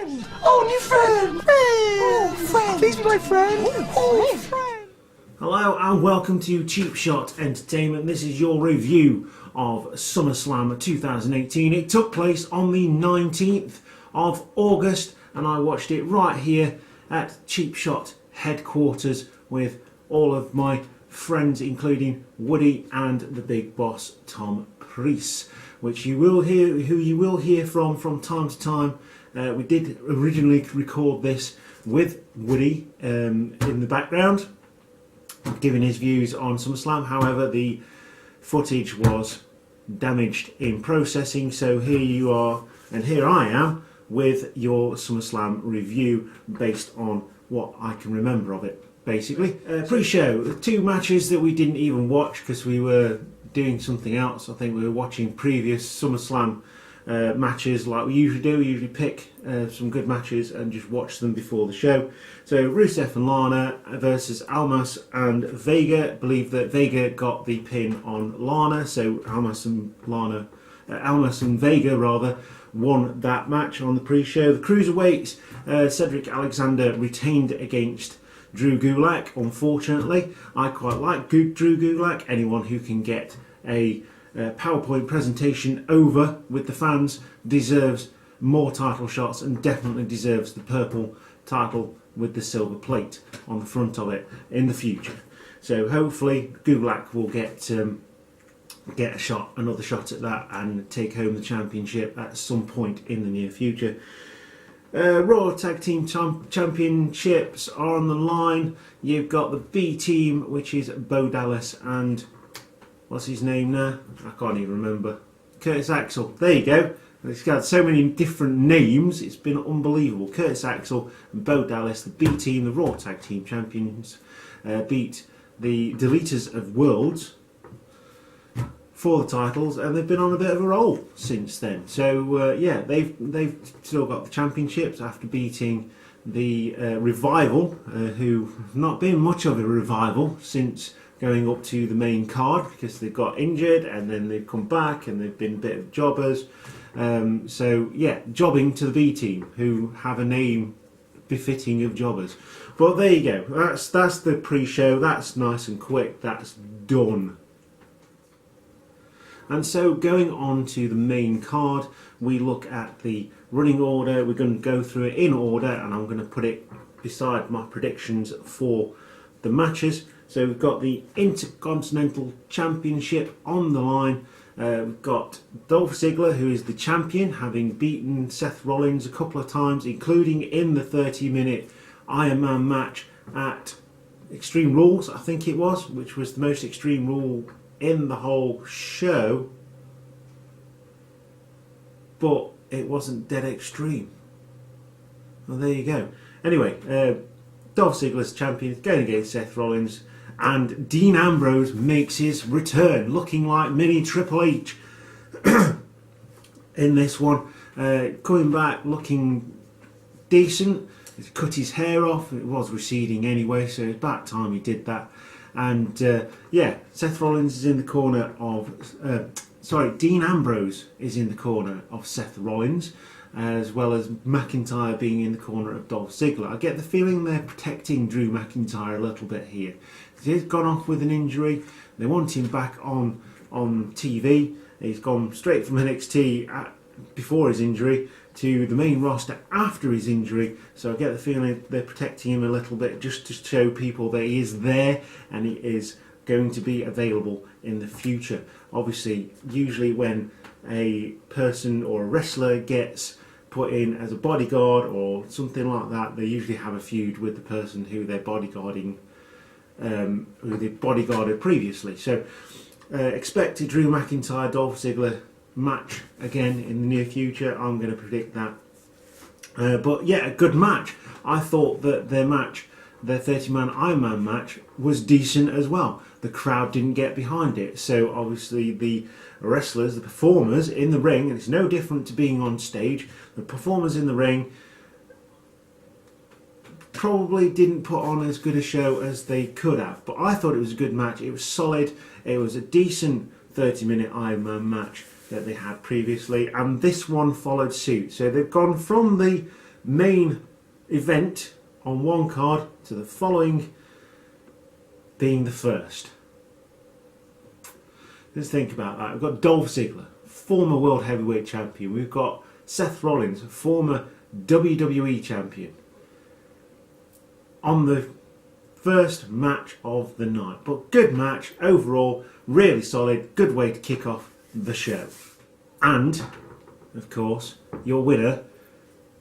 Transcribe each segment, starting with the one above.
friend! Oh, new friend! Oh, friend! Please be my friend! Oh, friend! Hello and welcome to Cheap Shot Entertainment. This is your review of Summerslam 2018. It took place on the 19th of August and I watched it right here at Cheap Shot headquarters with all of my friends, including Woody and the big boss Tom Priest, which you will hear from time to time. We did originally record this with Woody in the background, giving his views on SummerSlam. However, the footage was damaged in processing, so here you are and here I am with your SummerSlam review based on what I can remember of it, basically. Pre-show, two matches that we didn't even watch because we were doing something else. I think we were watching previous SummerSlam matches like we usually do. We usually pick some good matches and just watch them before the show. So Rusev and Lana versus Almas and Vega. I believe that Vega got the pin on Lana, so Almas and Vega rather won that match on the pre-show. The Cruiserweights, Cedric Alexander retained against Drew Gulak. Unfortunately, I quite like Drew Gulak. Anyone who can get a PowerPoint presentation over with the fans deserves more title shots and definitely deserves the purple title with the silver plate on the front of it in the future. So hopefully Gulak will get another shot at that and take home the championship at some point in the near future. Raw Tag Team Championships are on the line. You've got the B Team, which is Bo Dallas and what's his name now? I can't even remember. Curtis Axel. There you go. It's got so many different names. It's been unbelievable. Curtis Axel and Bo Dallas, the B Team, the Raw Tag Team Champions, beat the Deleters of Worlds for the titles, and they've been on a bit of a roll since then. So yeah, they've still got the championships after beating the Revival, who have not been much of a revival since going up to the main card because they've got injured and then they've come back and they've been a bit of jobbers. So yeah, jobbing to the B Team, who have a name befitting of jobbers. But there you go. That's the pre-show. That's nice and quick. That's done. And so going on to the main card, we look at the running order. We're going to go through it in order and I'm going to put it beside my predictions for the matches. So we've got the Intercontinental Championship on the line. We've got Dolph Ziggler, who is the champion, having beaten Seth Rollins a couple of times, including in the 30-minute Iron Man match at Extreme Rules, I think it was, which was the most Extreme Rule in the whole show, but it wasn't dead extreme. Well, there you go. Anyway, Dolph Ziggler's champion going against Seth Rollins, and Dean Ambrose makes his return, looking like mini Triple H in this one, coming back looking decent. He's cut his hair off. It was receding anyway, so it's about time he did that. And yeah, Seth Rollins is in the corner of Dean Ambrose is in the corner of Seth Rollins, as well as McIntyre being in the corner of Dolph Ziggler. I get the feeling they're protecting Drew McIntyre a little bit here. He's gone off with an injury. They want him back on TV. He's gone straight from NXT before his injury to the main roster after his injury, so I get the feeling they're protecting him a little bit just to show people that he is there and he is going to be available in the future. Obviously, usually when a person or a wrestler gets put in as a bodyguard or something like that, they usually have a feud with the person who they're bodyguarding, who they bodyguarded previously. So expect a Drew McIntyre Dolph Ziggler match again in the near future. I'm going to predict that. But yeah, a good match. I thought that their 30-man Iron Man match was decent as well. The crowd didn't get behind it, so obviously the wrestlers, the performers in the ring, and it's no different to being on stage, the performers in the ring probably didn't put on as good a show as they could have, but I thought it was a good match. It was solid. It was a decent 30-minute Iron Man match that they had previously, and this one followed suit. So they've gone from the main event on one card to the following being the first. Let's think about that. We've got Dolph Ziggler, former World Heavyweight Champion. We've got Seth Rollins, former WWE Champion, on the first match of the night. But good match overall, really solid, good way to kick off the show. And, of course, your winner,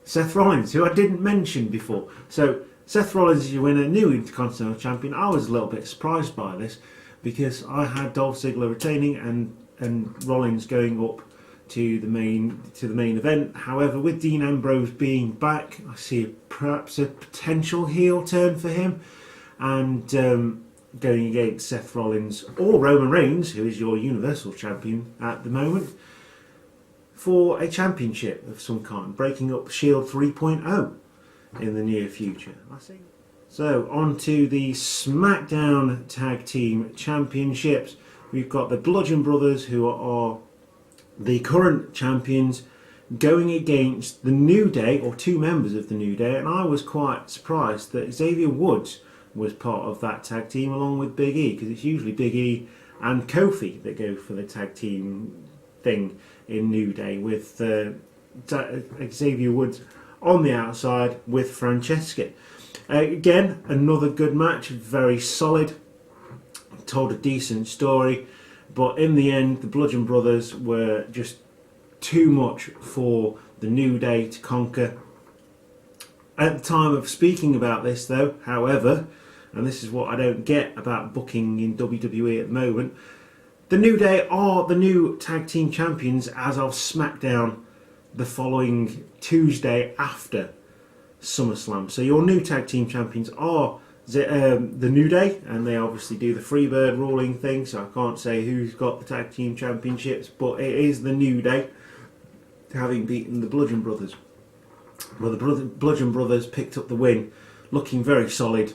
Seth Rollins, who I didn't mention before. So, Seth Rollins is your winner, new Intercontinental Champion. I was a little bit surprised by this because I had Dolph Ziggler retaining and Rollins going up to the main event. However, with Dean Ambrose being back, I see perhaps a potential heel turn for him, and going against Seth Rollins or Roman Reigns, who is your Universal Champion at the moment, for a championship of some kind, breaking up Shield 3.0 in the near future. So on to the SmackDown Tag Team Championships. We've got the Bludgeon Brothers, who are the current champions, going against the New Day, or two members of the New Day, and I was quite surprised that Xavier Woods was part of that tag team along with Big E, because it's usually Big E and Kofi that go for the tag team thing in New Day, with Xavier Woods on the outside with Francesca. Again, another good match, very solid, told a decent story, but in the end the Bludgeon Brothers were just too much for the New Day to conquer. At the time of speaking about this though, however, and this is what I don't get about booking in WWE at the moment, the New Day are the new tag team champions as of SmackDown the following Tuesday after SummerSlam. So your new tag team champions are the New Day, and they obviously do the Freebird ruling thing, so I can't say who's got the tag team championships, but it is the New Day, having beaten the Bludgeon Brothers. Well, the Bludgeon Brothers picked up the win, looking very solid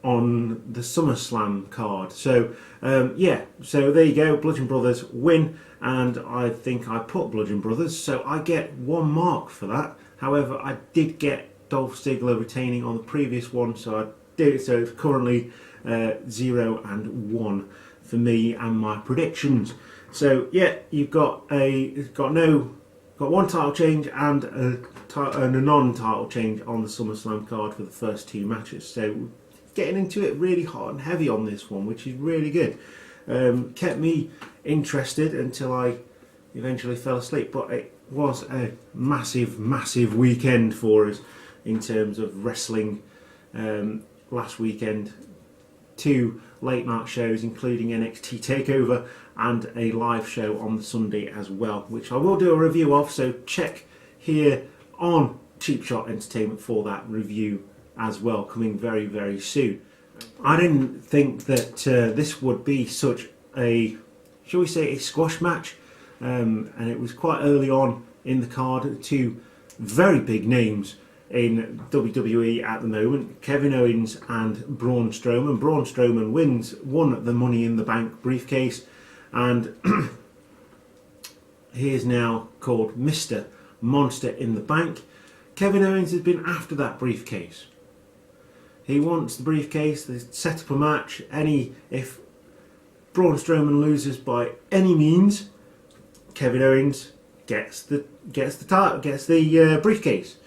on the SummerSlam card. So yeah, so there you go, Bludgeon Brothers win, and I think I put Bludgeon Brothers, so I get 1 mark for that. However, I did get Dolph Ziggler retaining on the previous one, so I did it. So it's currently 0 and 1 for me and my predictions. So yeah, you've got one title change and a non-title change on the SummerSlam card for the first 2 matches. So getting into it really hot and heavy on this one, which is really good. Kept me interested until I eventually fell asleep, but it was a massive weekend for us in terms of wrestling. Last weekend, 2 late night shows including NXT TakeOver and a live show on the Sunday as well, which I will do a review of, so check here on Cheap Shot Entertainment for that review as well, coming very soon. I didn't think that this would be such a, shall we say, a squash match, and it was quite early on in the card. 2 very big names in WWE at the moment, Kevin Owens and Braun Strowman. Braun Strowman won the Money in the Bank briefcase, and he is now called Mr. Monster in the Bank. Kevin Owens has been after that briefcase. He wants the briefcase. They set up a match. If Braun Strowman loses by any means, Kevin Owens gets the briefcase.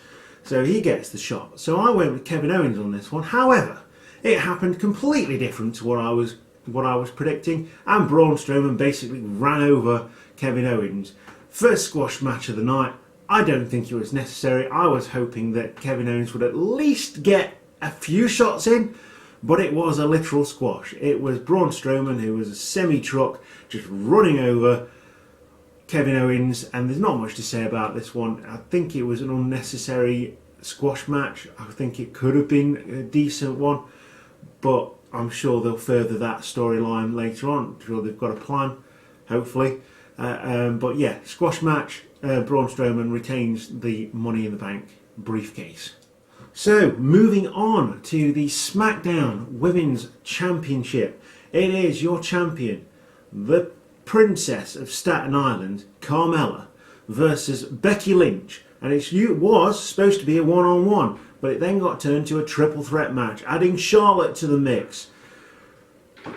So he gets the shot. So I went with Kevin Owens on this one. However, it happened completely different to what I was predicting, and Braun Strowman basically ran over Kevin Owens. First squash match of the night. I don't think it was necessary. I was hoping that Kevin Owens would at least get a few shots in, but it was a literal squash. It was Braun Strowman, who was a semi-truck, just running over Kevin Owens, and there's not much to say about this one. I think it was an unnecessary squash match. I think it could have been a decent one, but I'm sure they'll further that storyline later on. I'm sure they've got a plan, hopefully. But yeah, squash match. Braun Strowman retains the Money in the Bank briefcase. So, moving on to the SmackDown Women's Championship. It is your champion, the Princess of Staten Island, Carmella, versus Becky Lynch, and it was supposed to be a one-on-one, but it then got turned to a triple threat match, adding Charlotte to the mix.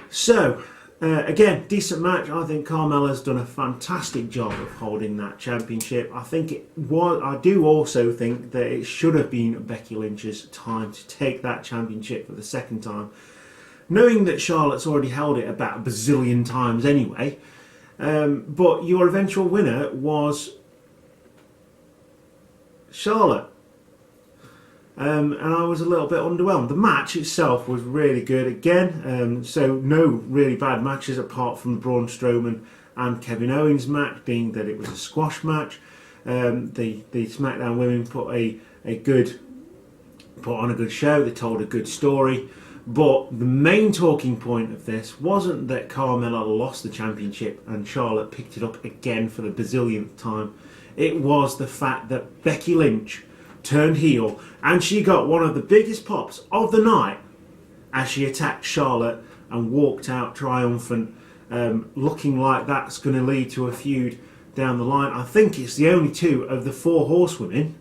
So, again, decent match. I think Carmella's done a fantastic job of holding that championship. I do also think that it should have been Becky Lynch's time to take that championship for the second time, knowing that Charlotte's already held it about a bazillion times anyway. But your eventual winner was Charlotte. And I was a little bit underwhelmed. The match itself was really good again, so no really bad matches apart from Braun Strowman and Kevin Owens match, being that it was a squash match. The SmackDown women put on a good show. They told a good story, but the main talking point of this wasn't that Carmella lost the championship and Charlotte picked it up again for the bazillionth time. It was the fact that Becky Lynch turned heel, and she got one of the biggest pops of the night as she attacked Charlotte and walked out triumphant, looking like that's going to lead to a feud down the line. I think it's the only two of the four horsewomen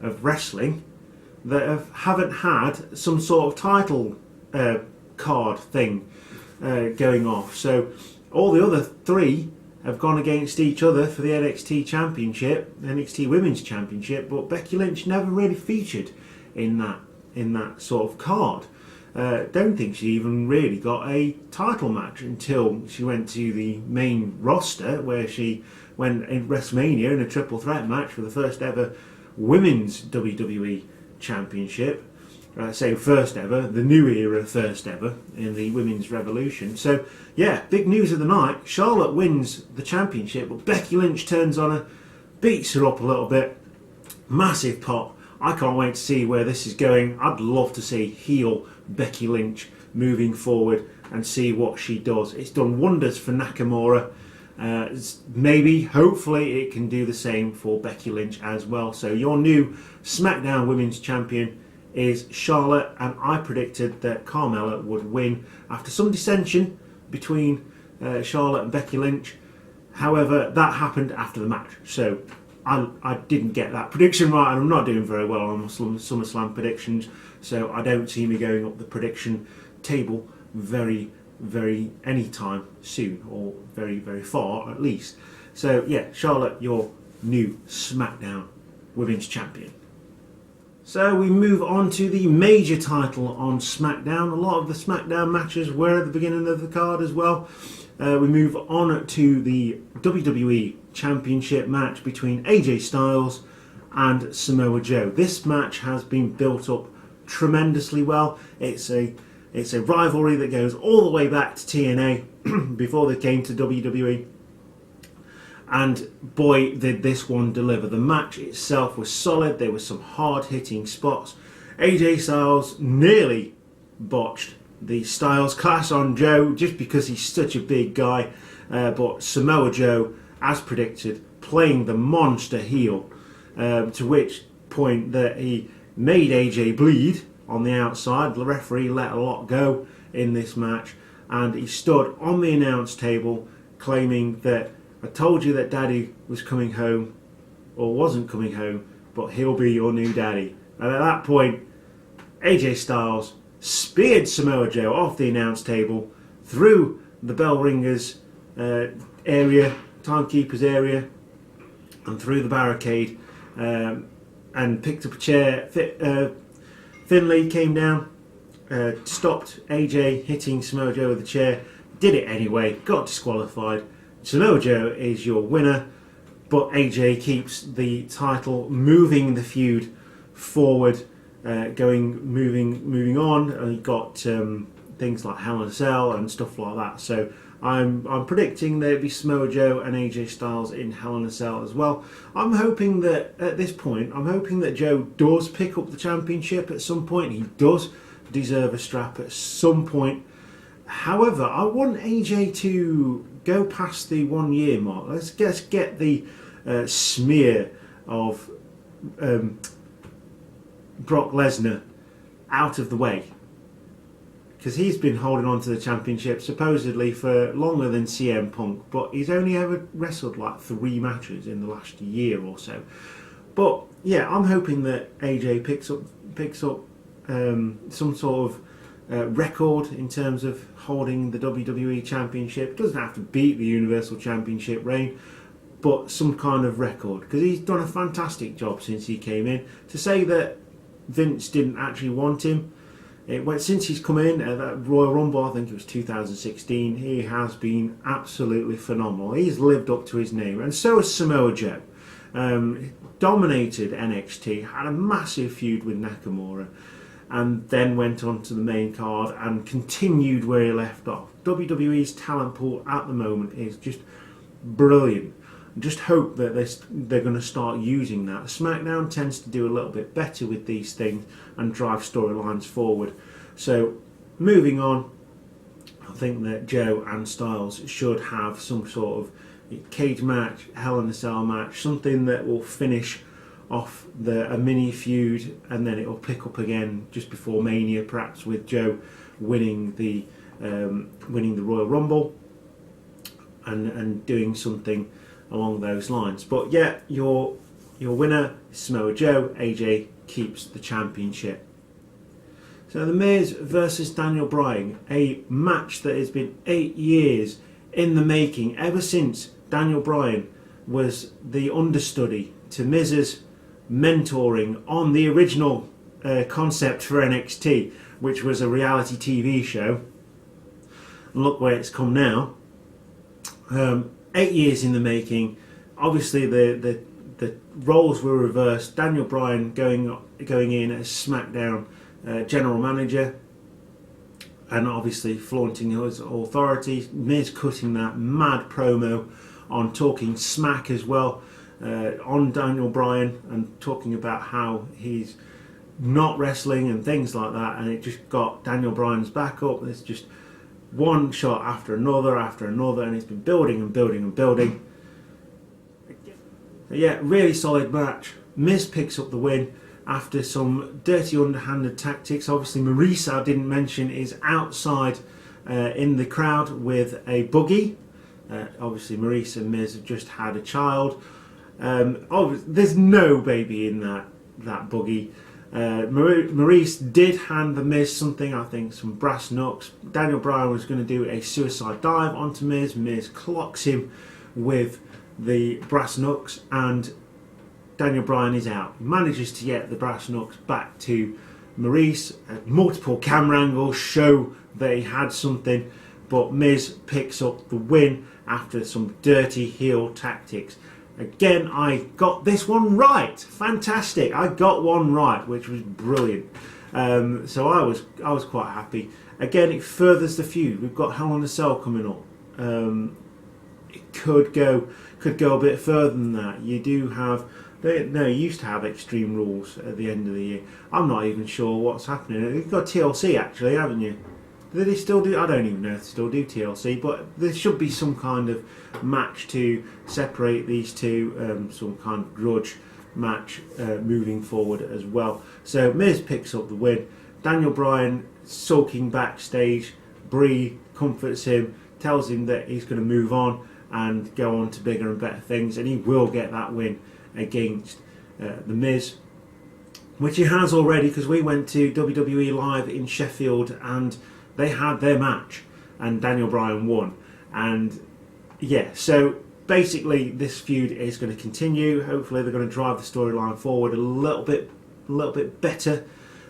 of wrestling that haven't had some sort of title card thing going off. So all the other three have gone against each other for the NXT Championship, NXT Women's Championship, but Becky Lynch never really featured in that sort of card. Don't think she even really got a title match until she went to the main roster, where she went in WrestleMania in a triple threat match for the first ever Women's WWE Championship. Say first ever, the new era first ever in the Women's Revolution. So yeah, big news of the night. Charlotte wins the championship, but Becky Lynch turns on her, beats her up a little bit. Massive pop. I can't wait to see where this is going. I'd love to see heel Becky Lynch moving forward and see what she does. It's done wonders for Nakamura. Maybe, hopefully, it can do the same for Becky Lynch as well. So your new SmackDown Women's Champion is Charlotte, and I predicted that Carmella would win after some dissension between Charlotte and Becky Lynch. However, that happened after the match, so I didn't get that prediction right, and I'm not doing very well on SummerSlam predictions, so I don't see me going up the prediction table very anytime soon, or very far at least. So yeah, Charlotte, your new SmackDown Women's Champion. So we move on to the major title on SmackDown. A lot of the SmackDown matches were at the beginning of the card as well. We move on to the WWE Championship match between AJ Styles and Samoa Joe. This match has been built up tremendously well. It's a rivalry that goes all the way back to TNA before they came to WWE. And boy, did this one deliver. The match itself was solid. There were some hard-hitting spots. AJ Styles nearly botched the Styles Clash on Joe just because he's such a big guy. But Samoa Joe, as predicted, playing the monster heel, to which point that he made AJ bleed on the outside. The referee let a lot go in this match, and he stood on the announce table claiming that, I told you that Daddy was coming home, or wasn't coming home, but he'll be your new daddy. And at that point, AJ Styles speared Samoa Joe off the announce table, through the bell ringers area, timekeeper's area, and through the barricade, and picked up a chair. Finlay came down, stopped AJ hitting Samoa Joe with the chair, did it anyway, got disqualified. Samoa Joe is your winner, but AJ keeps the title, moving the feud forward, moving on. And he got things like Hell in a Cell and stuff like that. So I'm predicting there'll be Samoa Joe and AJ Styles in Hell in a Cell as well. I'm hoping that at this point, Joe does pick up the championship at some point. He does deserve a strap at some point. However, I want AJ to go past the 1 year mark. Let's get the smear of Brock Lesnar out of the way, because he's been holding on to the championship supposedly for longer than CM Punk, but he's only ever wrestled like 3 matches in the last year or so. But yeah, I'm hoping that AJ picks up some sort of record in terms of holding the WWE Championship. Doesn't have to beat the Universal Championship reign, but some kind of record, because he's done a fantastic job since he came in. To say that Vince didn't actually want him, since he's come in at that Royal Rumble, I think it was 2016, he has been absolutely phenomenal. He's lived up to his name, and so has Samoa Joe. Dominated NXT, had a massive feud with Nakamura, and then went on to the main card and continued where he left off. WWE's talent pool at the moment is just brilliant. Just hope that they're going to start using that. SmackDown tends to do a little bit better with these things and drive storylines forward. So, moving on, I think that Joe and Styles should have some sort of cage match, Hell in a Cell match, something that will finish off a mini feud, and then it will pick up again just before Mania, perhaps with Joe winning the Royal Rumble and doing something along those lines. But yeah, your winner is Samoa Joe. AJ keeps the championship. So The Miz versus Daniel Bryan, a match that has been 8 years in the making, ever since Daniel Bryan was the understudy to Miz's mentoring on the original concept for NXT, which was a reality TV show. And look where it's come now. 8 years in the making. Obviously, the roles were reversed. Daniel Bryan going in as SmackDown general manager, and obviously flaunting his authority. Miz cutting that mad promo on talking smack as well on Daniel Bryan, and talking about how he's not wrestling and things like that. And it just got Daniel Bryan's back up. There's just one shot after another, and it's been building and building and building. Yeah, really solid match. Miz picks up the win after some dirty underhanded tactics. Obviously, Maurice, I didn't mention, is outside in the crowd with a buggy. Obviously, Maurice and Miz have just had a child. There's no baby in that buggy. Maurice did hand the Miz something, I think some brass knucks. Daniel Bryan was going to do a suicide dive onto Miz. Miz clocks him with the brass knucks, and Daniel Bryan is out. He manages to get the brass knucks back to Maurice. Multiple camera angles show that he had something, but Miz picks up the win after some dirty heel tactics. Again, I got this one right. Fantastic. I got one right, which was brilliant. So I was quite happy. Again, it furthers the feud. We've got Hell in a Cell coming up. It could go a bit further than that. You do have you used to have Extreme Rules at the end of the year. I'm not even sure what's happening. You've got TLC actually, haven't you? Do they still do? I don't even know if they still do TLC, but there should be some kind of match to separate these two, some kind of grudge match moving forward as well. So Miz picks up the win. Daniel Bryan sulking backstage. Brie comforts him, tells him that he's going to move on and go on to bigger and better things, and he will get that win against The Miz, which he has already, because we went to WWE Live in Sheffield and they had their match and Daniel Bryan won. And yeah, so basically this feud is going to continue. Hopefully they're going to drive the storyline forward a little bit better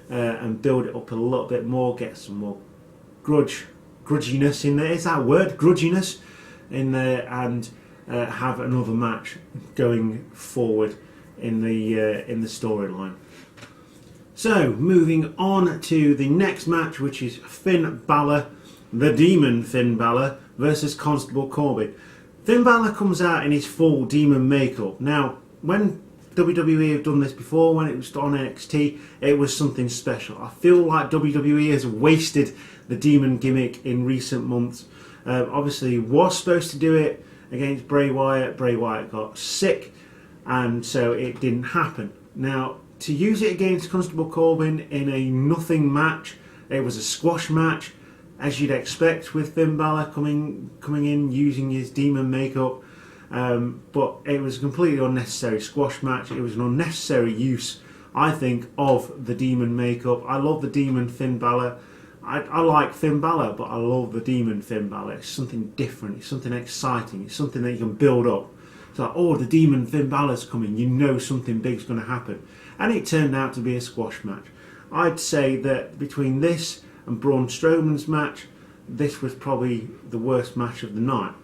and build it up a little bit more, get some more grudginess in there. Is that a word? Grudginess in there, and have another match going forward in the storyline. So, moving on to the next match, which is Finn Balor, the Demon Finn Balor, versus Constable Corbin. Finn Balor comes out in his full demon makeup. Now, when WWE have done this before, when it was on NXT, it was something special. I feel like WWE has wasted the demon gimmick in recent months. Obviously, he was supposed to do it against Bray Wyatt. Bray Wyatt got sick, and so it didn't happen. Now, to use it against Constable Corbin in a nothing match, it was a squash match, as you'd expect with Finn Balor coming in using his demon makeup. But it was a completely unnecessary squash match. It was an unnecessary use, I think, of the Demon makeup. I love the Demon Finn Balor. I like Finn Balor, but I love the Demon Finn Balor. It's something different. It's something exciting. It's something that you can build up. It's like, oh, the Demon Finn Balor's coming. You know something big's going to happen. And it turned out to be a squash match. I'd say that between this and Braun Strowman's match, this was probably the worst match of the night.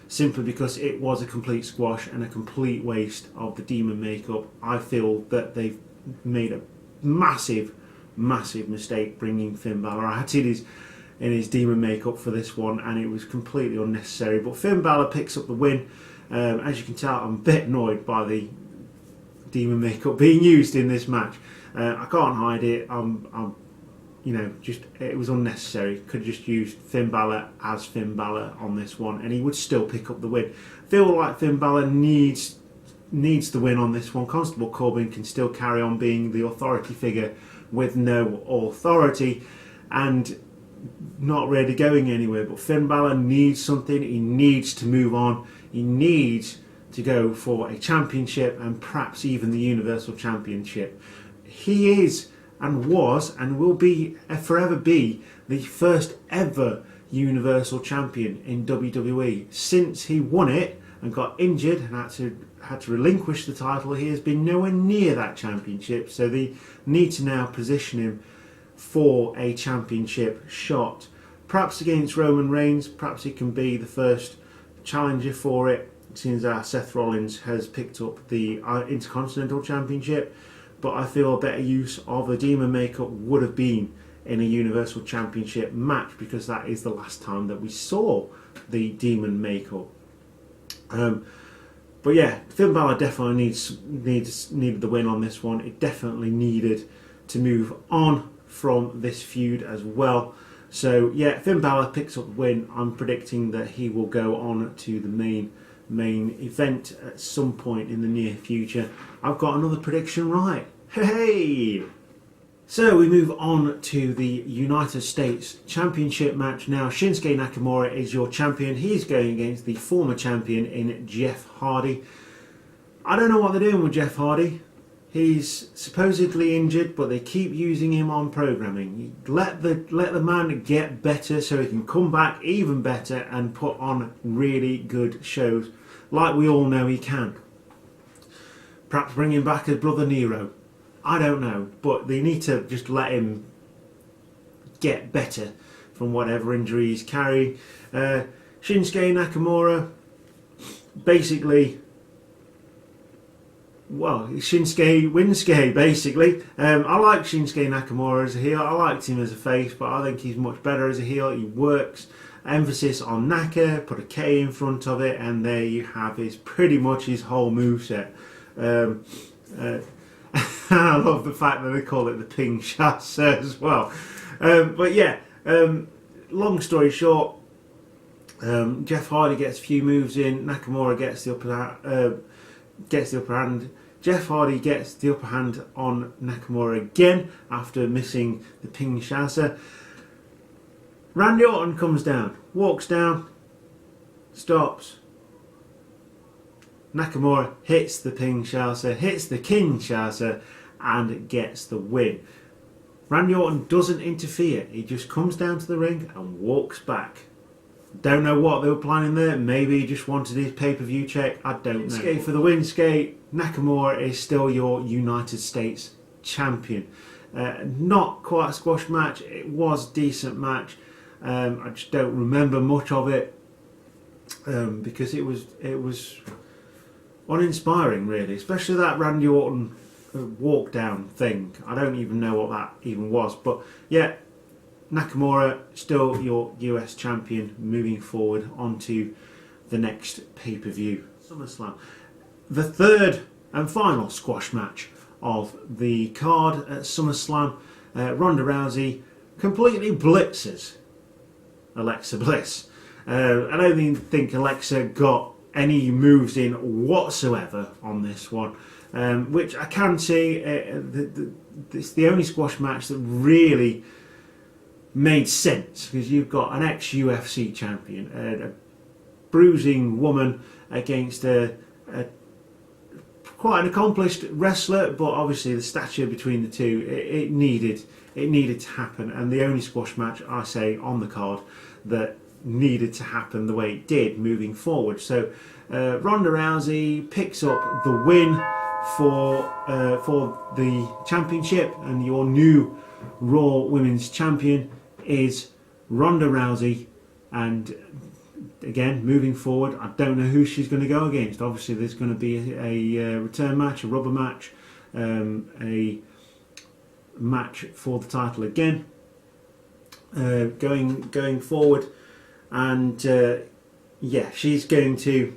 Simply because it was a complete squash and a complete waste of the Demon makeup. I feel that they've made a massive mistake bringing Finn Balor out in his Demon makeup for this one, and it was completely unnecessary. But Finn Balor picks up the win. As you can tell, I'm a bit annoyed by the Demon makeup being used in this match. I can't hide it. It was unnecessary. Could have just used Finn Balor as Finn Balor on this one, and he would still pick up the win. Feel like Finn Balor needs the win on this one. Constable Corbin can still carry on being the authority figure with no authority and not really going anywhere. But Finn Balor needs something. He needs to move on. He needs to go for a championship and perhaps even the Universal Championship. He is and was and will be forever be the first ever Universal Champion in WWE. Since he won it and got injured and had to relinquish the title, he has been nowhere near that championship. So they need to now position him for a championship shot, perhaps against Roman Reigns. Perhaps he can be the first challenger for it, since Seth Rollins has picked up the Intercontinental Championship. But I feel a better use of the Demon makeup would have been in a Universal Championship match, because that is the last time that we saw the Demon makeup. But yeah, Finn Balor definitely needed the win on this one. It definitely needed to move on from this feud as well. So yeah, Finn Balor picks up the win. I'm predicting that he will go on to the main event at some point in the near future. I've got another prediction right. Hey! So we move on to the United States Championship match now. Shinsuke Nakamura is your champion. He's going against the former champion in Jeff Hardy. I don't know what they're doing with Jeff Hardy. He's supposedly injured, but they keep using him on programming. Let the man get better so he can come back even better and put on really good shows, like we all know he can. Perhaps bring him back as Brother Nero. I don't know, but they need to just let him get better from whatever injury he's carrying. Shinsuke Nakamura, basically, well, Shinsuke Winsuke, basically. I like Shinsuke Nakamura as a heel. I liked him as a face, but I think he's much better as a heel. He works. Emphasis on Naka, put a K in front of it, and there you have pretty much his whole moveset. I love the fact that they call it the Ping Chasse as well. But yeah, long story short, Jeff Hardy gets a few moves in. Nakamura gets the upper hand. Jeff Hardy gets the upper hand on Nakamura again after missing the Ping Chasse. Randy Orton comes down, walks down, stops. Nakamura hits the Ping Chasse, hits the King Chasse, and gets the win. Randy Orton doesn't interfere. He just comes down to the ring and walks back. Don't know what they were planning there. Maybe he just wanted his pay-per-view check. I don't know. Skate for the win, Skate. Nakamura is still your United States champion. Not quite a squash match. It was a decent match. I just don't remember much of it because it was uninspiring, really. Especially that Randy Orton walk down thing. I don't even know what that even was. But yeah, Nakamura still your US champion, moving forward onto the next pay-per-view, SummerSlam. The third and final squash match of the card at SummerSlam. Ronda Rousey completely blitzes Alexa Bliss. I don't even think Alexa got any moves in whatsoever on this one, which I can say it's the only squash match that really made sense, because you've got an ex-UFC champion, a bruising woman against a quite an accomplished wrestler, but obviously the stature between the two, it needed to happen. And the only squash match, I say, on the card that needed to happen the way it did moving forward. So Ronda Rousey picks up the win for the championship, and your new Raw Women's Champion is Ronda Rousey. And again, moving forward, I don't know who she's going to go against. Obviously, there's going to be a return match, a rubber match, a match for the title again, going forward, and yeah, she's going to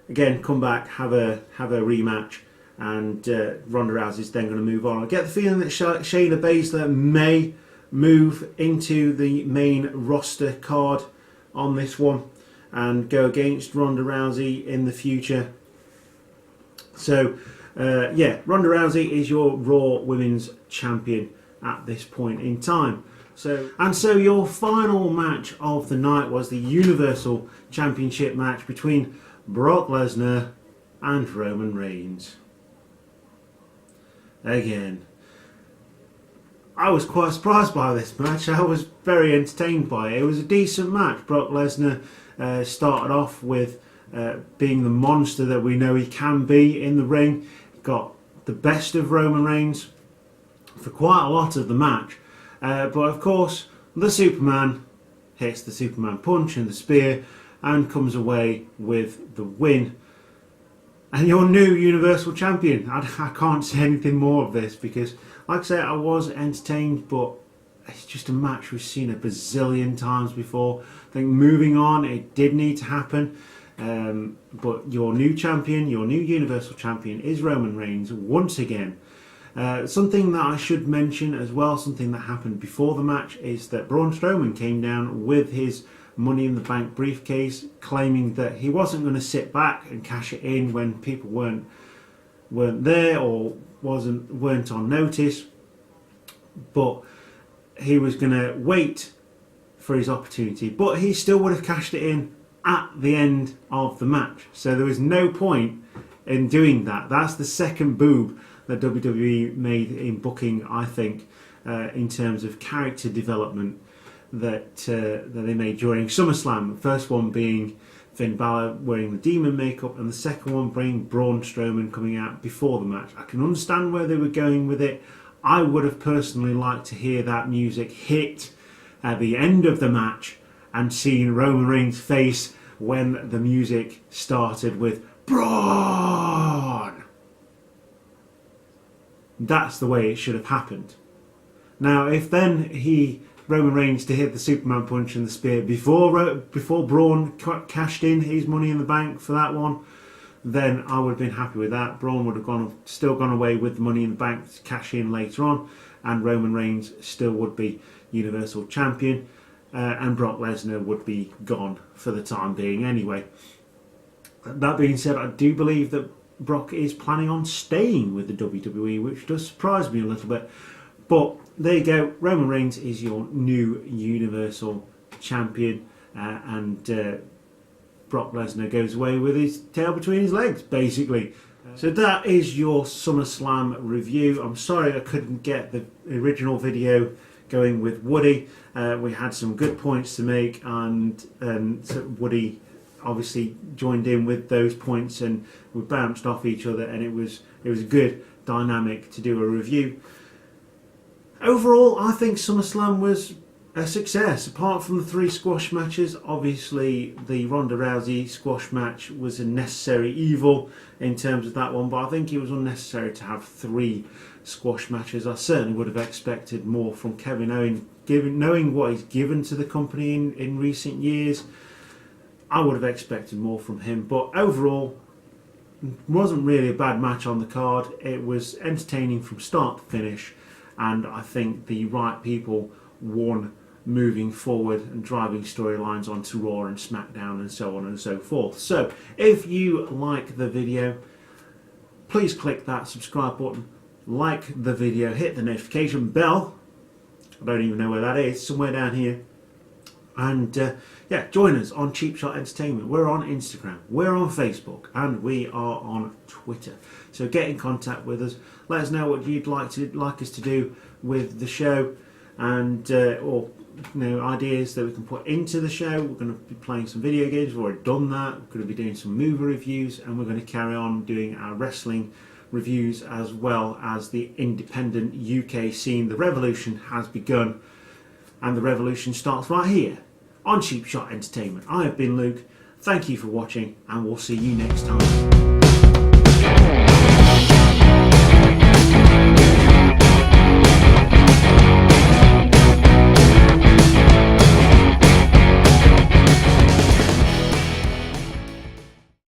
again come back, have a rematch, and Ronda Rousey's then going to move on. I get the feeling that Shayna Baszler may move into the main roster card on this one and go against Ronda Rousey in the future. So yeah, Ronda Rousey is your Raw Women's Champion at this point in time. So your final match of the night was the Universal Championship match between Brock Lesnar and Roman Reigns. Again, I was quite surprised by this match. I was very entertained by it. It was a decent match. Brock Lesnar started off with being the monster that we know he can be in the ring. Got the best of Roman Reigns for quite a lot of the match. But of course, the Superman hits the Superman punch and the spear and comes away with the win. And your new Universal Champion. I can't say anything more of this because, like I say, I was entertained, but it's just a match we've seen a bazillion times before. I think moving on, it did need to happen. But your new champion, your new Universal Champion is Roman Reigns once again. Something that I should mention as well, something that happened before the match, is that Braun Strowman came down with his Money in the Bank briefcase, claiming that he wasn't going to sit back and cash it in when people weren't there or weren't on notice, but he was going to wait for his opportunity. But he still would have cashed it in at the end of the match, so there was no point in doing that. That's the second boob that WWE made in booking, I think, in terms of character development that they made during SummerSlam. The first one being Finn Balor wearing the demon makeup, and the second one being Braun Strowman coming out before the match. I can understand where they were going with it. I would have personally liked to hear that music hit at the end of the match and seen Roman Reigns' face when the music started with Braun. That's the way it should have happened. Now, if then Roman Reigns to hit the Superman punch and the spear before Braun cashed in his Money in the Bank for that one, then I would have been happy with that. Braun would have still gone away with the Money in the Bank to cash in later on, and Roman Reigns still would be Universal Champion, and Brock Lesnar would be gone for the time being anyway. That being said, I do believe that Brock is planning on staying with the WWE, which does surprise me a little bit. But there you go, Roman Reigns is your new Universal Champion, and Brock Lesnar goes away with his tail between his legs, basically. So that is your SummerSlam review. I'm sorry I couldn't get the original video going with Woody. We had some good points to make, and so Woody obviously joined in with those points, and we bounced off each other, and it was a good dynamic to do a review. Overall, I think SummerSlam was a success. Apart from the 3 squash matches, obviously the Ronda Rousey squash match was a necessary evil in terms of that one, but I think it was unnecessary to have 3 squash matches. I certainly would have expected more from Kevin Owens, knowing what he's given to the company in recent years. I would have expected more from him, but overall, it wasn't really a bad match on the card. It was entertaining from start to finish, and I think the right people won moving forward and driving storylines onto Raw and SmackDown and so on and so forth. So if you like the video, please click that subscribe button, like the video, hit the notification bell. I don't even know where that is, somewhere down here. And yeah, join us on Cheap Shot Entertainment. We're on Instagram, we're on Facebook, and we are on Twitter. So get in contact with us. Let us know what you'd like us to do with the show, and or ideas that we can put into the show. We're going to be playing some video games. We've already done that. We're going to be doing some movie reviews, and we're going to carry on doing our wrestling reviews as well as the independent UK scene. The revolution has begun, and the revolution starts right here on Cheap Shot Entertainment. I have been Luke. Thank you for watching, and we'll see you next time.